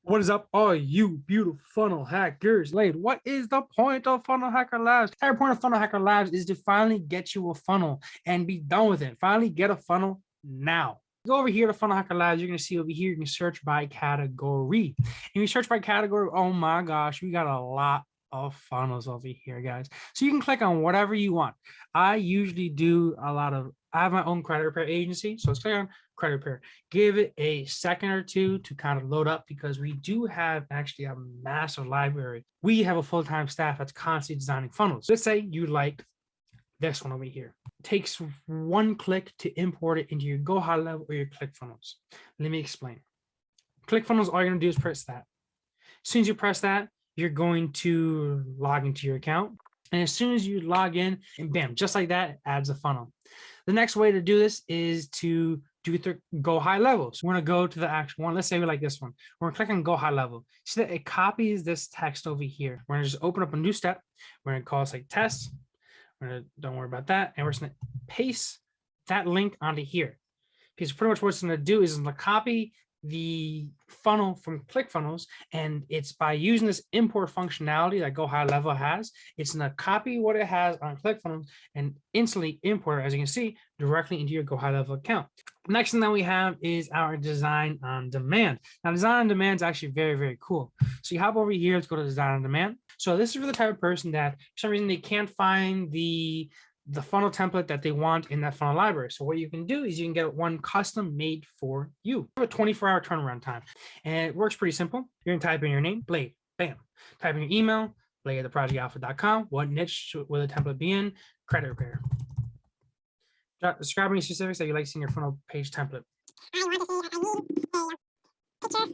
What is up, all you beautiful funnel hackers? What is the point of Funnel Hacker Labs? The entire point of Funnel Hacker Labs is to finally get you a funnel and be done with it. Finally get a funnel now. Go over here to Funnel Hacker Labs. You're going to see over here, you can search by category. And you search by category, oh my gosh, we got a lot of funnels over here, guys. So you can click on whatever you want. I usually do I have my own credit repair agency. So let's click on credit repair. Give it a second or two to kind of load up because we do have actually a massive library. We have a full-time staff that's constantly designing funnels. Let's say you like this one over here. It takes one click to import it into your Go High Level or your Clickfunnels. Let me explain. Clickfunnels, all you're gonna do is press that. As soon as you press that, you're going to log into your account. And as soon as you log in, and bam, just like that, it adds a funnel. The next way to do this is to do the Go High Level. So we're gonna go to the actual one. Let's say we like this one. We're gonna click on Go High Level. See that it copies this text over here. We're gonna just open up a new step. We're gonna call it like test. Don't worry about that. And we're just gonna paste that link onto here. Because pretty much what it's gonna do is it's gonna copy the funnel from Clickfunnels, and it's by using this import functionality that Go High Level has, it's going to copy what it has on Clickfunnels and instantly import it, as you can see, directly into your Go High Level account. Next thing that we have is our design on demand. Now, design on demand is actually very, very cool. So you hop over here, let's go to design on demand. So this is for the type of person that for some reason they can't find the funnel template that they want in that funnel library. So what you can do is you can get one custom made for you. We have a 24-hour turnaround time, and it works pretty simple. You're gonna type in your name, Blade, bam. Type in your email, blade@theprojectalpha.com. What niche will the template be in? Credit repair. Describe any specifics that you like to see in your funnel page template. I want to see, I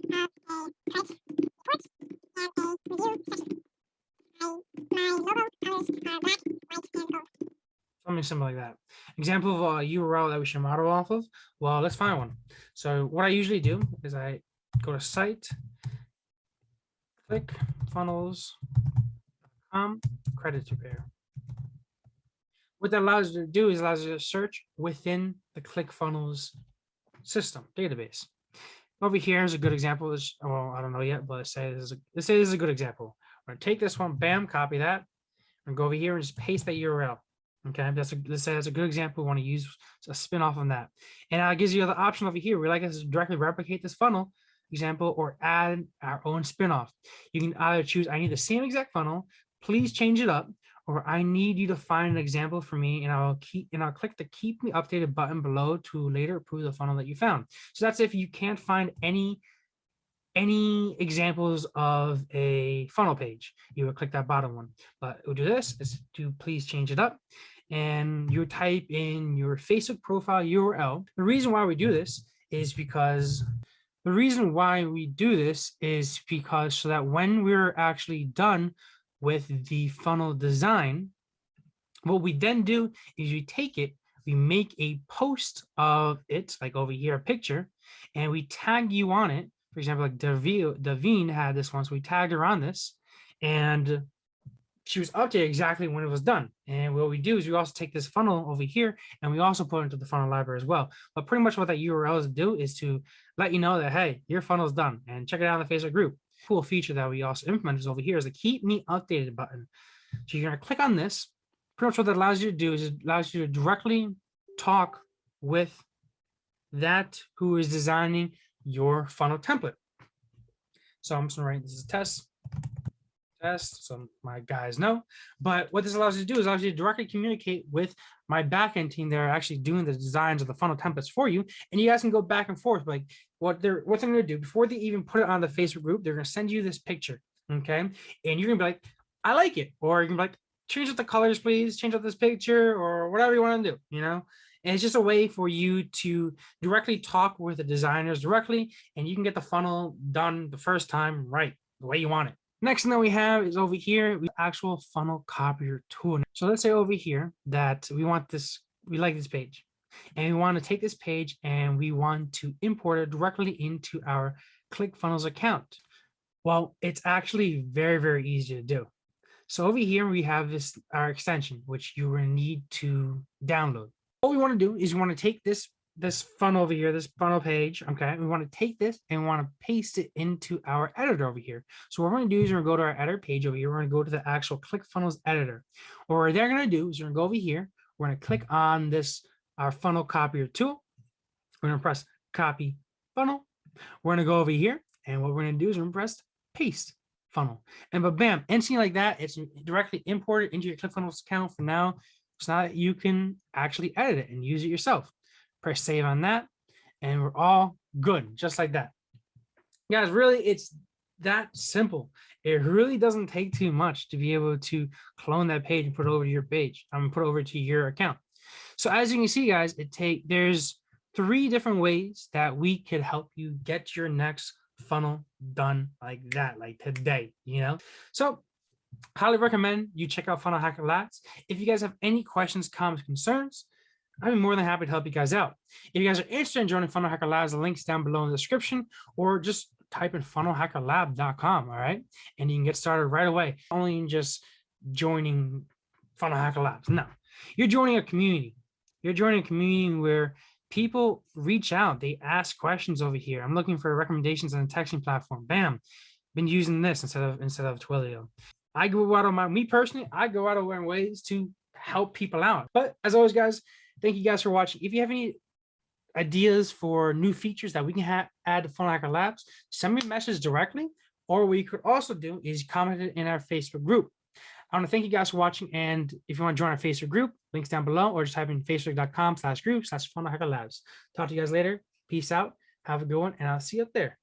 need a picture of a price report and a review session. My logo colors are black, white, and gold. Something similar like that. Example of a URL that we should model off of. Well, let's find one. So what I usually do is I go to site, clickfunnels.com, credit repair. What that allows you to do is allows you to search within the Clickfunnels system database. Over here is a good example. Well, I don't know yet, but let's say this is a good example. We're gonna take this one, bam, copy that, and go over here and just paste that URL. Okay, let's say that's a good example. We want to use a spin-off on that. And it gives you the option over here. We like us to directly replicate this funnel example or add our own spin-off. You can either choose, I need the same exact funnel, please change it up, or I need you to find an example for me, and I'll click the keep me updated button below to later approve the funnel that you found. So that's if you can't find any examples of a funnel page, you would click that bottom one. But we'll do this is to please change it up, and you type in your Facebook profile URL. The reason why we do this is because so that when we're actually done with the funnel design, what we then do is we take it, we make a post of it, like over here, a picture, and we tag you on it. For example, like Davine had this one, so we tagged her on this, and she was updated exactly when it was done. And what we do is we also take this funnel over here, and we also put it into the funnel library as well. But pretty much what that URLs do is to let you know that, hey, your funnel's done, and check it out in the Facebook group. Cool feature that we also implemented is over here is the keep me updated button. So you're gonna click on this. Pretty much what that allows you to do is it allows you to directly talk with that who is designing your funnel template. So I'm just gonna write this is test, so my guys know. But what this allows you to do is allows you to directly communicate with my backend team that are actually doing the designs of the funnel templates for you, and you guys can go back and forth. Like what they're going to do before they even put it on the Facebook group, they're going to send you this picture, okay? And you're gonna be like, I like it, or you can be like, change up the colors, please, change up this picture, or whatever you want to do, you know. And it's just a way for you to directly talk with the designers directly, and you can get the funnel done the first time right, the way you want it. Next thing that we have is over here, the actual funnel copier tool. So let's say over here that we like this page, and we want to take this page and we want to import it directly into our Clickfunnels account. Well, it's actually very, very easy to do. So over here, we have our extension, which you will need to download. What we want to do is we want to take this this funnel over here, this funnel page. Okay, we want to take this and we want to paste it into our editor over here. So what we're going to do is we're going to go to our editor page over here. We're going to go to the actual ClickFunnels editor. What they're going to do is we're going to go over here. We're going to click on this, our funnel copier tool. We're going to press copy funnel. We're going to go over here. And what we're going to do is we're going to press paste funnel. And but bam, instantly like that, it's directly imported into your ClickFunnels account for now. So now that you can actually edit it and use it yourself. Press save on that, and we're all good, just like that. Guys, really, it's that simple. It really doesn't take too much to be able to clone that page and put it over to your page. I'm gonna put it over to your account. So as you can see, guys, there's 3 different ways that we could help you get your next funnel done like that, like today, So highly recommend you check out Funnel Hacker Labs. If you guys have any questions, comments, concerns, I'd be more than happy to help you guys out. If you guys are interested in joining Funnel Hacker Labs, the link's down below in the description, or just type in funnelhackerlab.com, all right? And you can get started right away. Only just joining Funnel Hacker Labs. No, you're joining a community. You're joining a community where people reach out. They ask questions over here. I'm looking for recommendations on a texting platform. Bam, been using this instead of Twilio. I go out of I go out of my ways to help people out. But as always, guys, thank you guys for watching. If you have any ideas for new features that we can add to Funnel Hacker Labs, send me a message directly, or what you could also do is comment it in our Facebook group. I want to thank you guys for watching, and if you want to join our Facebook group, links down below, or just type in facebook.com/group/Funnel Hacker Labs. Talk to you guys later. Peace out. Have a good one, and I'll see you up there.